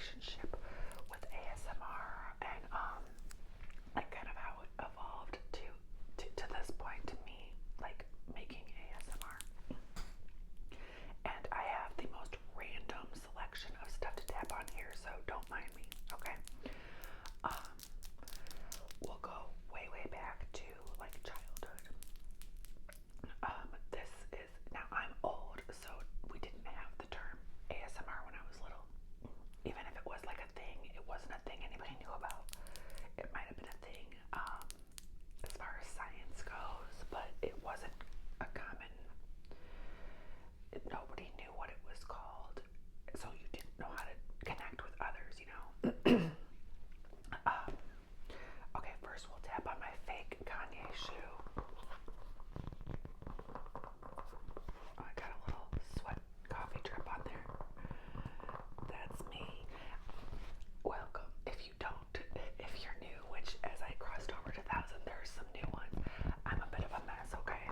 relationship with ASMR and like kind of how it evolved to this point to me, like making ASMR. And I have the most random selection of stuff to tap on here, so don't mind me, okay? Um, we'll go way, way back to like childhood. This is, now I'm old, so we didn't have the term ASMR when I was little. Even if it was like a thing, it wasn't a thing anybody knew about. It might have been a thing as far as science goes, but it wasn't a common, nobody knew what it was called, so you didn't know how to connect with others, you know? Okay, first we'll tap on my fake Kanye shoe. Oh, I got a little sweat coffee drip on there. That's me. Welcome. If you're new, which as I crossed over to 1,000, there's some new ones. I'm a bit of a mess, okay?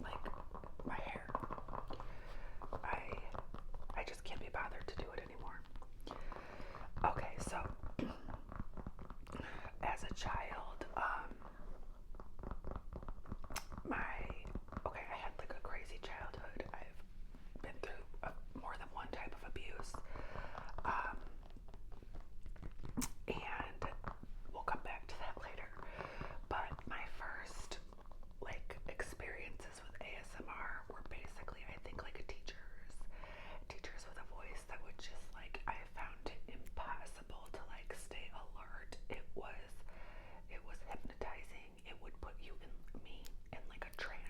Like my hair. I just can't be bothered to do it anymore. Okay, so as a child, I had like a crazy childhood. I've been through more than one type of abuse, and we'll come back to that later. But my first like experiences with ASMR were basically, I think, like teachers with a voice that would just like, I found it impossible to like stay alert. It was hypnotizing. It would put you in like a trance.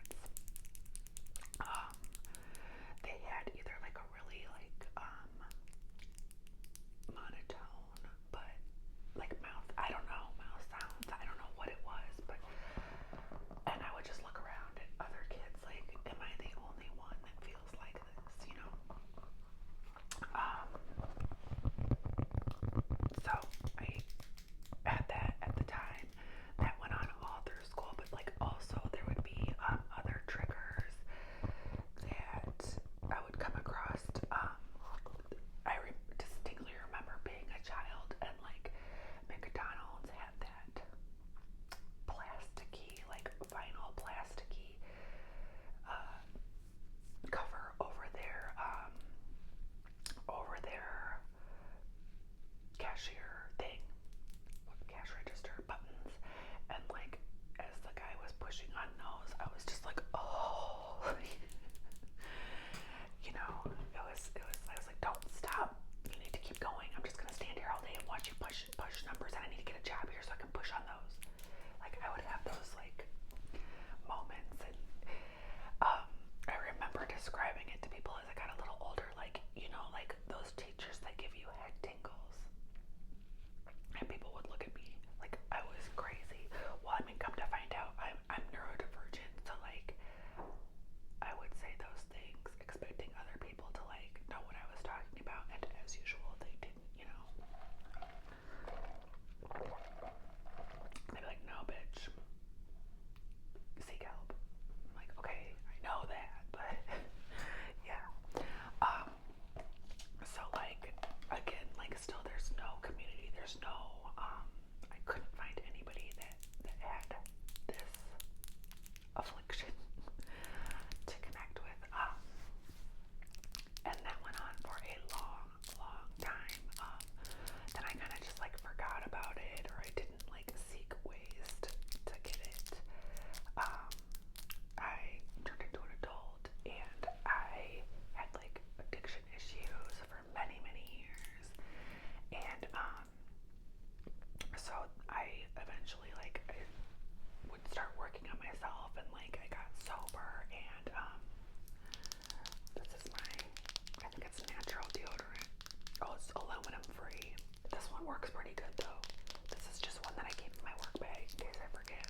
They had either like a really like monotone, but like mouth sounds. I don't know what it was, but and I would just look around at other kids like, am I the only one that feels like this, you know? So I had that at the time. That went on all through school, but like also there would be other triggers that I would come across. Distinctly remember being a child and like McDonald's had that plasticky, like vinyl plasticky cover over their cashier thing, cash register buttons, and like as the guy was pushing on those, I was just like, oh, you know, I was like, don't stop, you need to keep going. I'm just gonna stand here all day and watch you push numbers, and I need to get a job here so I can push on those. Like I would have those like moments, and I remember describing it to people as I got a little older, like, you know, like those teachers that give you head tingles. And people would look at me like I was crazy. Well, I mean, come to find out, I'm neurodivergent, so like I would say those things expecting other people to like know what I was talking about, and as usual, they didn't, you know. They'd be like, no, bitch, seek help. I'm like, okay, I know that, but yeah. So like, again, like still there's no community, there's no, I couldn't find anybody that had this affliction to connect with. And that went on for a long, long time. Then I kind of just like forgot about it, or I didn't like seek ways to get it. I turned into an adult, and I had like addiction issues for many, many years. And so I eventually like I would start working on myself, and like I got sober, and this is I think it's natural deodorant. Oh, it's aluminum free. This one works pretty good though. This is just one that I keep in my work bag in case I forget.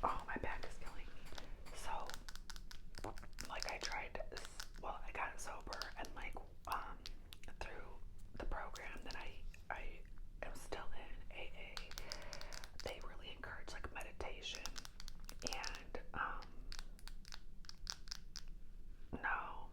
Oh, my back is killing me. So like I tried this, well, I got sober, and like through the program that I am still in, AA, they really encourage like meditation, and no,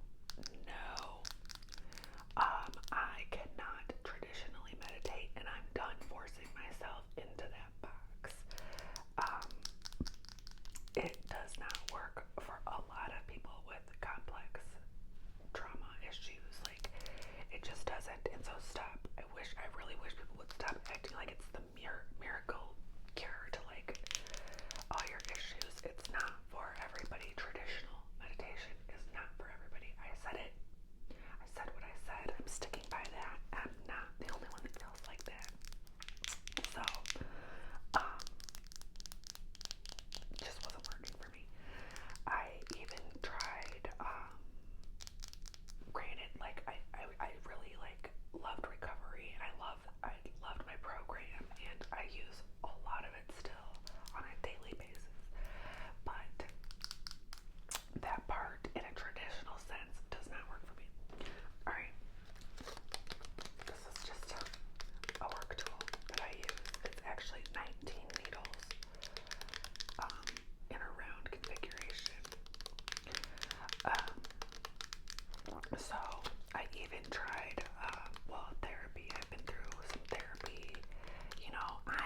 a.m. and I use a lot of it still on a daily basis. But that part in a traditional sense does not work for me. Alright. This is just a work tool that I use. It's actually 19 needles in a round configuration. So I even tried therapy. I've been through some therapy. You know, I